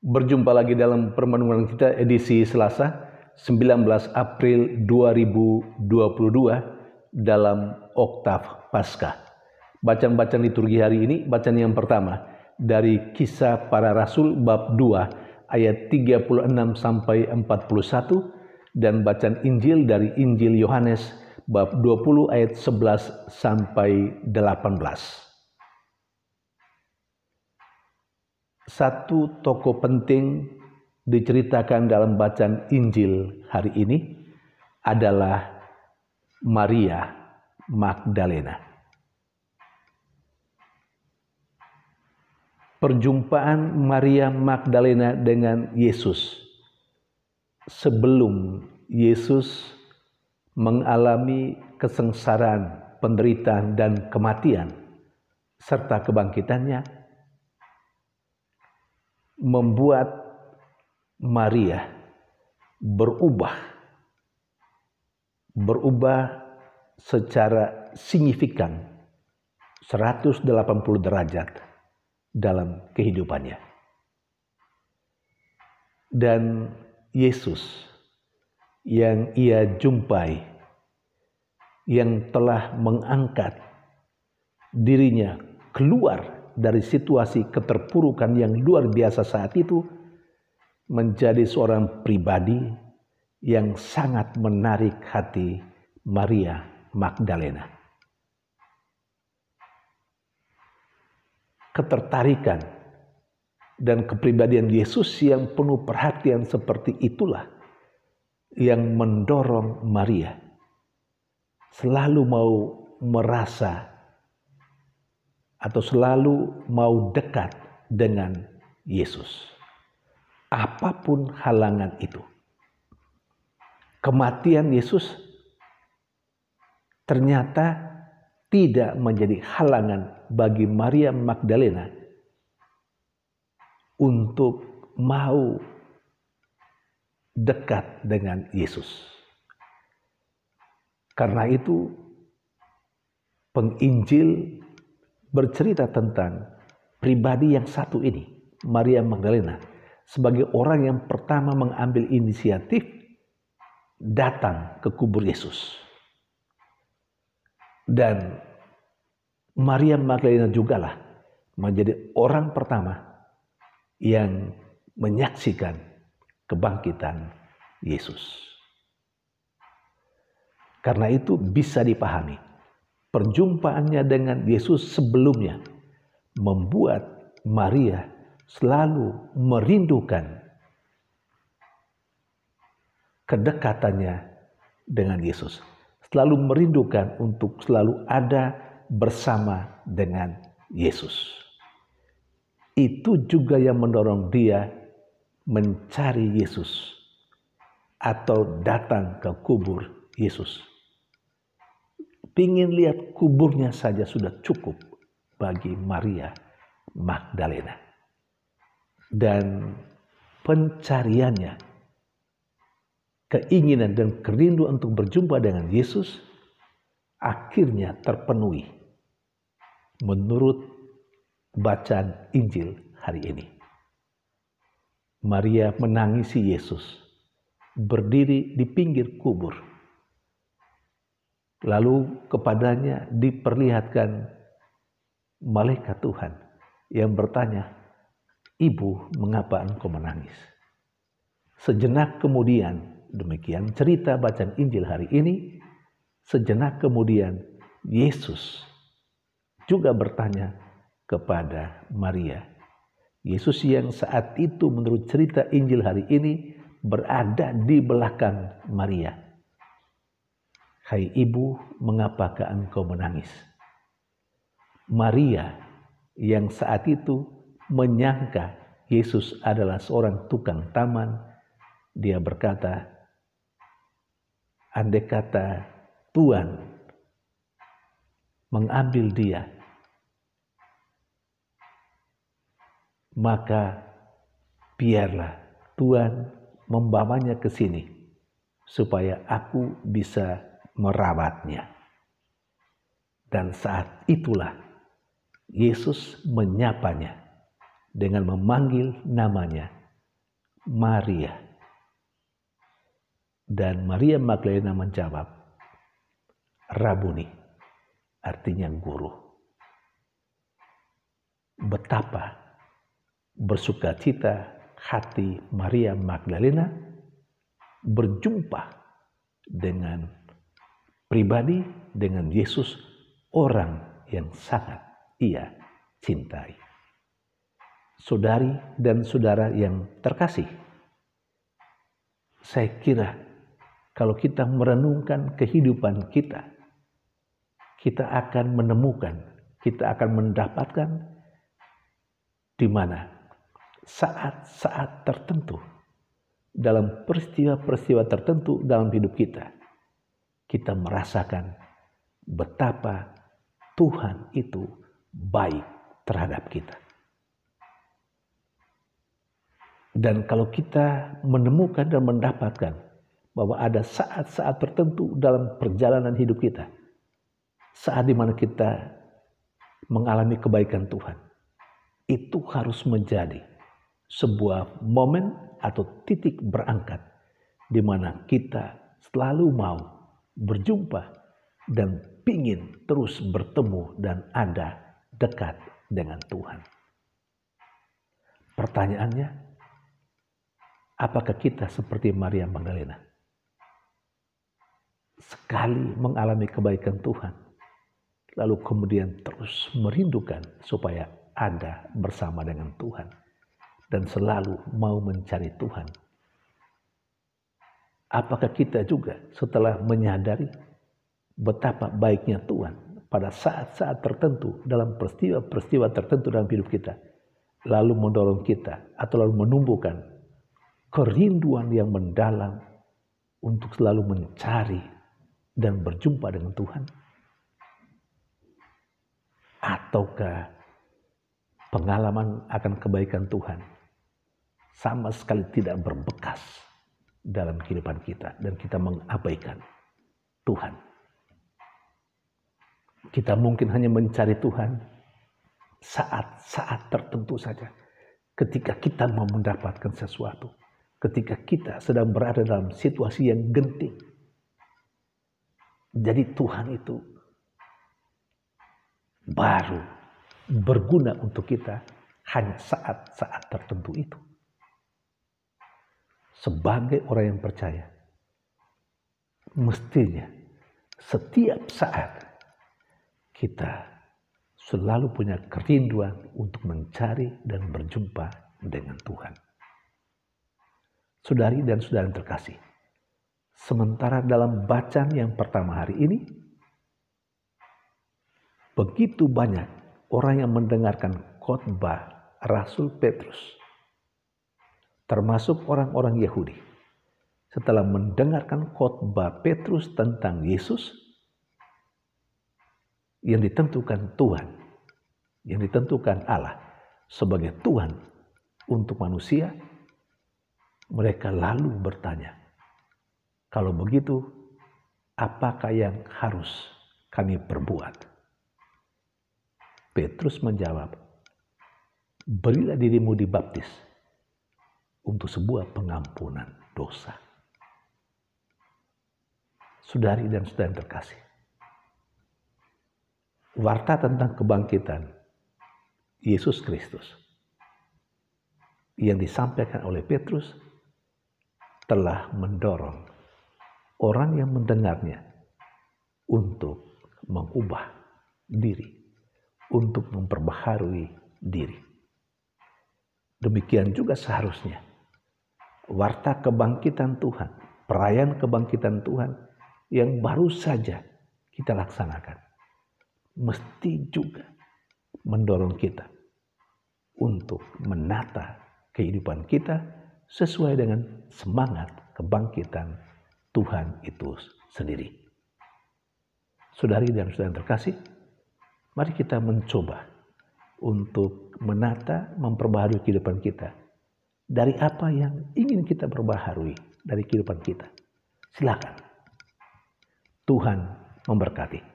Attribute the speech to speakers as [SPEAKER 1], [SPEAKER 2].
[SPEAKER 1] Berjumpa lagi dalam permenungan kita edisi Selasa 19 April 2022 dalam Oktav Paskah. Bacaan-bacaan liturgi hari ini, bacaan yang pertama dari Kisah Para Rasul bab 2 ayat 36 sampai 41 dan bacaan Injil dari Injil Yohanes bab 20 ayat 11 sampai 18. Satu tokoh penting diceritakan dalam bacaan Injil hari ini adalah Maria Magdalena. Perjumpaan Maria Magdalena dengan Yesus sebelum Yesus mengalami kesengsaraan, penderitaan, dan kematian serta kebangkitannya membuat Maria berubah secara signifikan 180 derajat dalam kehidupannya. Dan Yesus yang ia jumpai, yang telah mengangkat dirinya keluar dari situasi keterpurukan yang luar biasa saat itu, menjadi seorang pribadi yang sangat menarik hati Maria Magdalena. Ketertarikan dan kepribadian Yesus yang penuh perhatian seperti itulah yang mendorong Maria selalu mau merasa atau selalu mau dekat dengan Yesus. Apapun halangan itu. Kematian Yesus ternyata tidak menjadi halangan bagi Maria Magdalena untuk mau dekat dengan Yesus. Karena itu penginjil bercerita tentang pribadi yang satu ini, Maria Magdalena, sebagai orang yang pertama mengambil inisiatif datang ke kubur Yesus. Dan Maria Magdalena jugalah menjadi orang pertama yang menyaksikan kebangkitan Yesus. Karena itu bisa dipahami, perjumpaannya dengan Yesus sebelumnya membuat Maria selalu merindukan kedekatannya dengan Yesus. Selalu merindukan untuk selalu ada bersama dengan Yesus. Itu juga yang mendorong dia mencari Yesus atau datang ke kubur Yesus. Pingin lihat kuburnya saja sudah cukup bagi Maria Magdalena. Dan pencariannya, keinginan dan kerinduan untuk berjumpa dengan Yesus akhirnya terpenuhi menurut bacaan Injil hari ini. Maria menangisi Yesus, berdiri di pinggir kubur. Lalu kepadanya diperlihatkan malaikat Tuhan yang bertanya, "Ibu, mengapa engkau menangis?" Sejenak kemudian, demikian cerita bacaan Injil hari ini, sejenak kemudian Yesus juga bertanya kepada Maria. Yesus yang saat itu menurut cerita Injil hari ini berada di belakang Maria. "Hai ibu, mengapakah engkau menangis?" Maria yang saat itu menyangka Yesus adalah seorang tukang taman, dia berkata, andai kata Tuhan mengambil dia, maka biarlah Tuhan membawanya ke sini supaya aku bisa merawatnya. Dan saat itulah Yesus menyapanya dengan memanggil namanya, Maria. Dan Maria Magdalena menjawab, Rabuni, artinya guru. Betapa bersukacita hati Maria Magdalena berjumpa dengan pribadi, dengan Yesus, orang yang sangat ia cintai. Saudari dan saudara yang terkasih, saya kira kalau kita merenungkan kehidupan kita, kita akan menemukan, kita akan mendapatkan di mana saat-saat tertentu, dalam peristiwa-peristiwa tertentu dalam hidup kita, kita merasakan betapa Tuhan itu baik terhadap kita. Dan kalau kita menemukan dan mendapatkan bahwa ada saat-saat tertentu dalam perjalanan hidup kita, saat di mana kita mengalami kebaikan Tuhan, itu harus menjadi sebuah momen atau titik berangkat di mana kita selalu mau berjumpa dan pingin terus bertemu dan ada dekat dengan Tuhan. Pertanyaannya, apakah kita seperti Maria Magdalena? Sekali mengalami kebaikan Tuhan, lalu kemudian terus merindukan supaya ada bersama dengan Tuhan dan selalu mau mencari Tuhan. Apakah kita juga setelah menyadari betapa baiknya Tuhan pada saat-saat tertentu dalam peristiwa-peristiwa tertentu dalam hidup kita, lalu mendorong kita atau lalu menumbuhkan kerinduan yang mendalam untuk selalu mencari dan berjumpa dengan Tuhan? Ataukah pengalaman akan kebaikan Tuhan sama sekali tidak berbekas dalam kehidupan kita dan kita mengabaikan Tuhan? Kita mungkin hanya mencari Tuhan saat-saat tertentu saja, ketika kita mau mendapatkan sesuatu, ketika kita sedang berada dalam situasi yang genting. Jadi Tuhan itu baru berguna untuk kita hanya saat-saat tertentu itu. Sebagai orang yang percaya, mestinya setiap saat kita selalu punya kerinduan untuk mencari dan berjumpa dengan Tuhan. Saudari dan saudara yang terkasih, sementara dalam bacaan yang pertama hari ini, begitu banyak orang yang mendengarkan khotbah Rasul Petrus, termasuk orang-orang Yahudi. Setelah mendengarkan khotbah Petrus tentang Yesus yang ditentukan Tuhan, yang ditentukan Allah sebagai Tuhan untuk manusia, mereka lalu bertanya, kalau begitu, apakah yang harus kami perbuat? Petrus menjawab, berilah dirimu dibaptis untuk sebuah pengampunan dosa. Saudari dan saudara yang terkasih, warta tentang kebangkitan Yesus Kristus yang disampaikan oleh Petrus telah mendorong orang yang mendengarnya untuk mengubah diri, untuk memperbaharui diri. Demikian juga seharusnya warta kebangkitan Tuhan, perayaan kebangkitan Tuhan yang baru saja kita laksanakan, mesti juga mendorong kita untuk menata kehidupan kita sesuai dengan semangat kebangkitan Tuhan itu sendiri. Saudari dan saudara yang terkasih, mari kita mencoba untuk menata, memperbaharui kehidupan kita dari apa yang ingin kita perbaharui dari kehidupan kita. Silakan. Tuhan memberkati.